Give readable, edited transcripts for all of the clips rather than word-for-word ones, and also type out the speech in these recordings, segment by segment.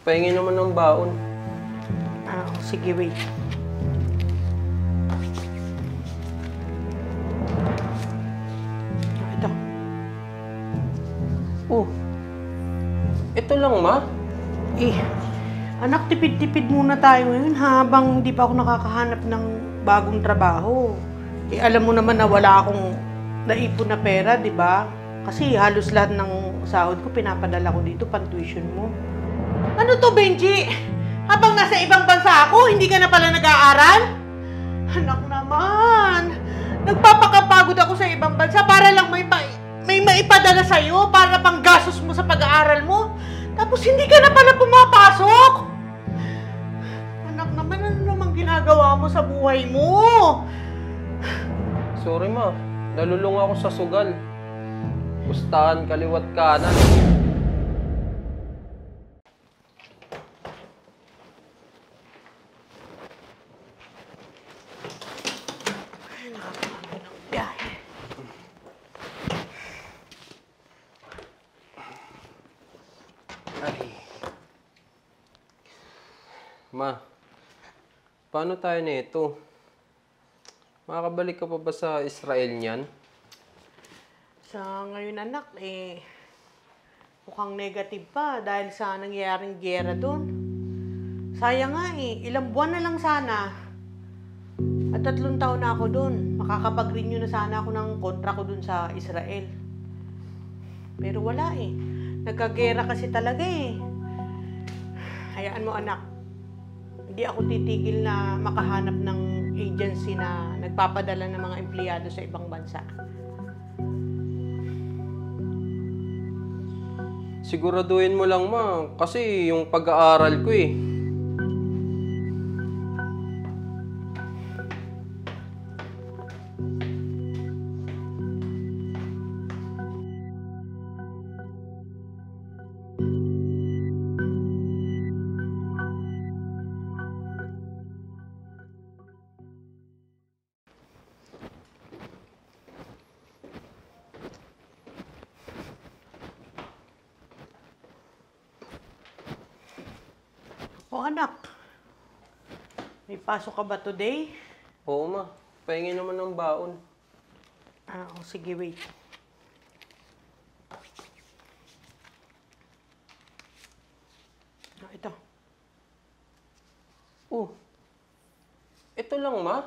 Pahingi naman ng baon. Sige, wait. Ito. Oh, ito lang, ma? Anak, tipid-tipid muna tayo ngayon habang di pa ako nakakahanap ng bagong trabaho. Alam mo naman na wala akong naipon na pera, di ba? Kasi halos lahat ng sahod ko pinapadala ko dito, pang-tuition mo. Ano to, Benji? Habang nasa ibang bansa ako, hindi ka na pala nag-aaral? Anak naman, nagpapakapagod ako sa ibang bansa para lang may maipadala sa'yo para pang gastos mo sa pag-aaral mo. Tapos hindi ka na pala pumapasok. Anak naman, ano namang ginagawa mo sa buhay mo? Sorry, ma. Nalulung ako sa sugal. Pustahan kaliwat kanan. Ma, paano tayo nito? Makakabalik ka pa ba sa Israel niyan? Sa ngayon, anak, mukhang negative pa dahil sa nangyayaring giyera doon. Sayang nga ilang buwan na lang sana. At 3 taon na ako doon. Makakapag-renew na sana ako ng kontra ko doon sa Israel. Pero wala Nagkagera kasi talaga Hayaan mo, anak. Hindi ako titigil na makahanap ng agency na nagpapadala ng mga empleyado sa ibang bansa. Siguraduhin mo lang, ma. Kasi yung pag-aaral ko O anak, may pasok ka ba today? Oo, ma. Pahingi naman ng baon. Sige, wait. Ito. Oh, ito lang, ma?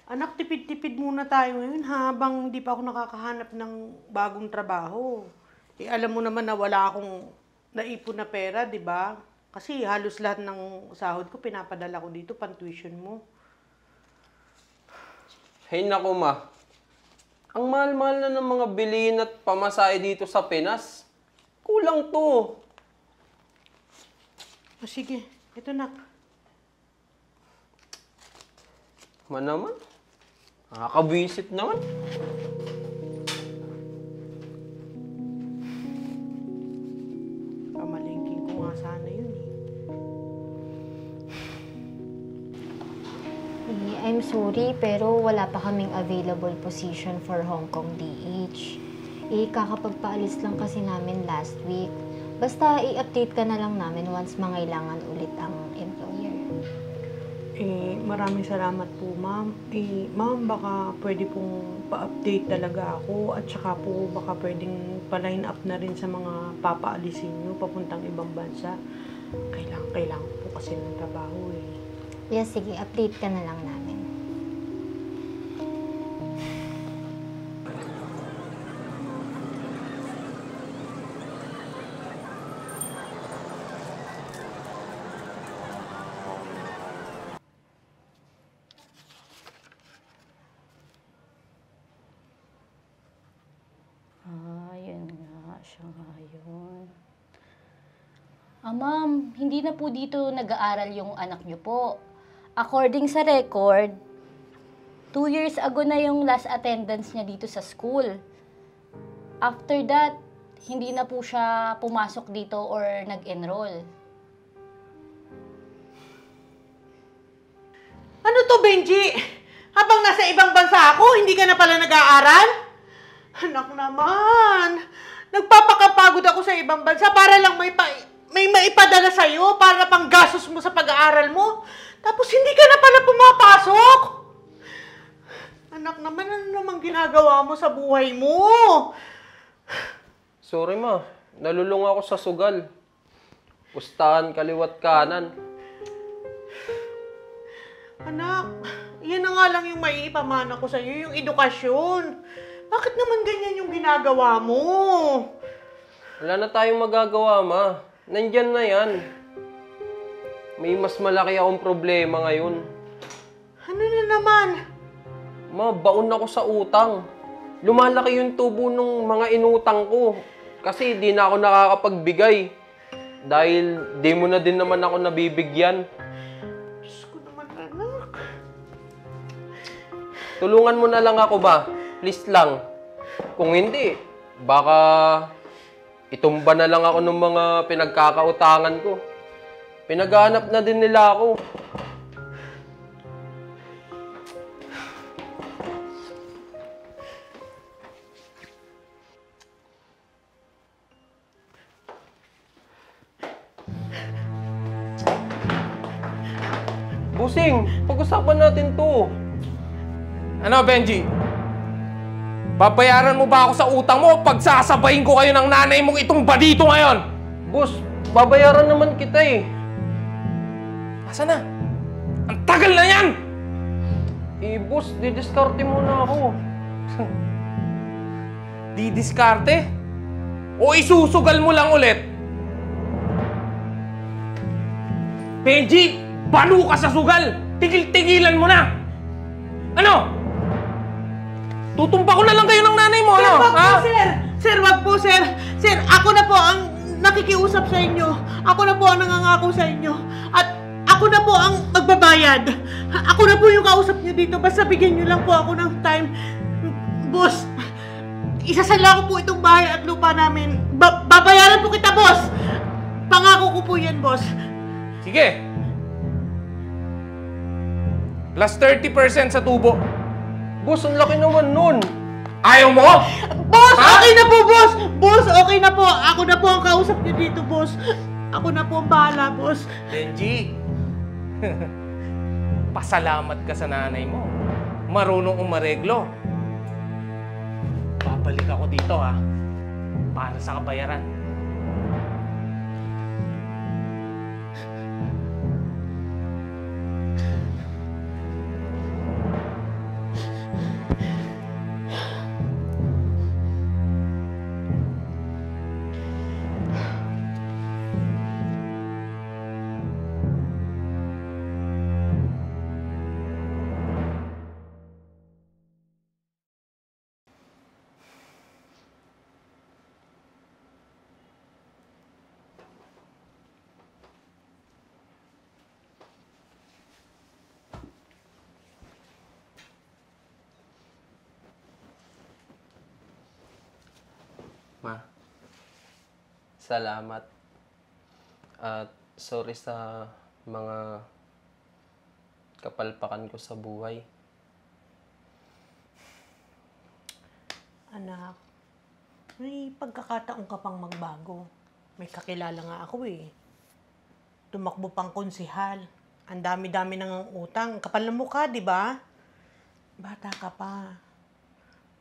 Anak, tipid-tipid muna tayo ngayon habang di pa ako nakakahanap ng bagong trabaho. Alam mo naman na wala akong naipon na pera, di ba? Kasi halos lahat ng sahod ko pinapadala ko dito, pang-tuition mo. Hey, naku, ma. Ang mahal-mahal na ng mga bilihin at pamasahe dito sa Pinas. Kulang to. Sige, ito nak. Ma naman. Nakakabisit naman. Pamalingking ko nga sana yun I'm sorry, pero wala pa kaming available position for Hong Kong DH. Kakapagpaalis lang kasi namin last week. Basta i-update ka na lang namin once mangailangan ulit ang employer. Maraming salamat po, ma'am. Ma'am, baka pwede pong pa-update talaga ako at saka po baka pwedeng pa-line up na rin sa mga papaalisin nyo papuntang ibang bansa. Kailangan po kasi ng trabaho Yes, sige, update ka na lang namin. Yun nga, siya nga yun. Ma'am, hindi na po dito nag-aaral yung anak niyo po. According sa record, 2 years ago na yung last attendance niya dito sa school. After that, hindi na po siya pumasok dito or nag-enroll. Ano to, Benji? Habang nasa ibang bansa ako, hindi ka na pala nag-aaral? Anak naman, nagpapakapagod ako sa ibang bansa para lang may maipadala sa'yo para pang gastos mo sa pag-aaral mo. Tapos hindi ka na pala pumapasok. Anak naman, ano namang ginagawa mo sa buhay mo? Sorry ma, nalulung ako sa sugal. Pustahan kaliwat kanan. Anak, yan na nga lang yung maiipamana ko sa'yo, yung edukasyon. Bakit naman ganyan yung ginagawa mo? Wala na tayong magagawa ma. Nandyan na yan. May mas malaki akong problema ngayon. Ano na naman? Ma, baon ako sa utang. Lumalaki yung tubo ng mga inutang ko. Kasi di na ako nakakapagbigay. Dahil di mo na din naman ako nabibigyan. Diyos ko naman, anak. Tulungan mo na lang ako ba? Please lang. Kung hindi, baka itumba na lang ako ng mga pinagkakautangan ko. Pinaghanap na din nila ako. Busing, pag-usapan natin to. Ano, Benji? Babayaran mo ba ako sa utang mo o pagsasabayin ko kayo ng nanay mong itong badito ngayon? Boss, babayaran naman kita eh. Asa na? Ang tagal na yan! Eh, boss, didiskarte muna ako. Didiskarte? O isusugal mo lang ulit? Benji, balo ka sa sugal! Tigil-tigilan mo na! Ano? Tutumpa ko na lang kayo ng nanay mo, ano? Sir, wag po, sir! Sir, wag po, sir! Sir, ako na po ang nakikiusap sa inyo. Ako na po ang nangangako sa inyo. At ako na po ang magbabayad. Ako na po yung kausap niyo dito. Basta bigyan niyo lang po ako ng time. Boss, isasala ko po itong bahay at lupa namin. Babayaran po kita, boss! Pangako ko po yan, boss. Sige. Plus 30% sa tubo. Boss, ang laki naman nun. Ayaw mo? Boss, Ha? okay na po, boss! Boss, okay na po. Ako na po ang kausap niyo dito, boss. Ako na po ang bahala, boss. Benji, pasalamat ka sa nanay mo. Marunong umareglo. Babalik ako dito, ha? Para sa kabayaran. Ma, salamat. At sorry sa mga kapalpakan ko sa buhay. Anak, may pagkakataon ka pang magbago. May kakilala nga ako eh. Tumakbo pang konsihal. Ang dami-dami nang utang. Kapal na mukha, di ba? Bata ka pa.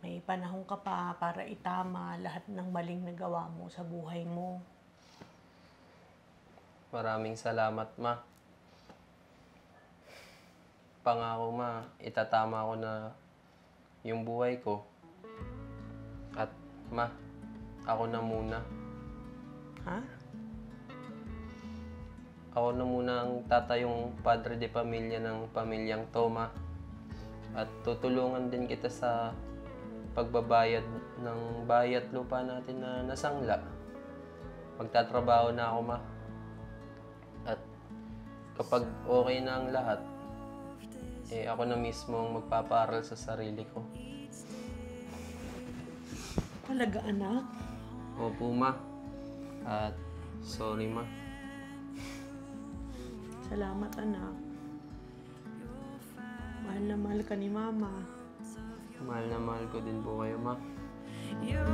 May panahon ka pa para itama lahat ng maling nagawa mo sa buhay mo. Maraming salamat, Ma. Pangako, Ma, itatama ko na yung buhay ko. At, Ma, ako na muna. Ha? Ako na muna ang tatayong padre de pamilya ng pamilyang Toma. At tutulungan din kita sa pagbabayad ng bayat lupa natin na nasangla. Magtatrabaho na ako, Ma. At kapag okay na ang lahat, eh ako na mismo ang magpapaaral sa sarili ko. Talaga, anak? Opo, Ma. At sorry, Ma. Salamat, anak. Mahal na mahal ka ni Mama. Mahal na mahal ko din po kayo, Ma. You're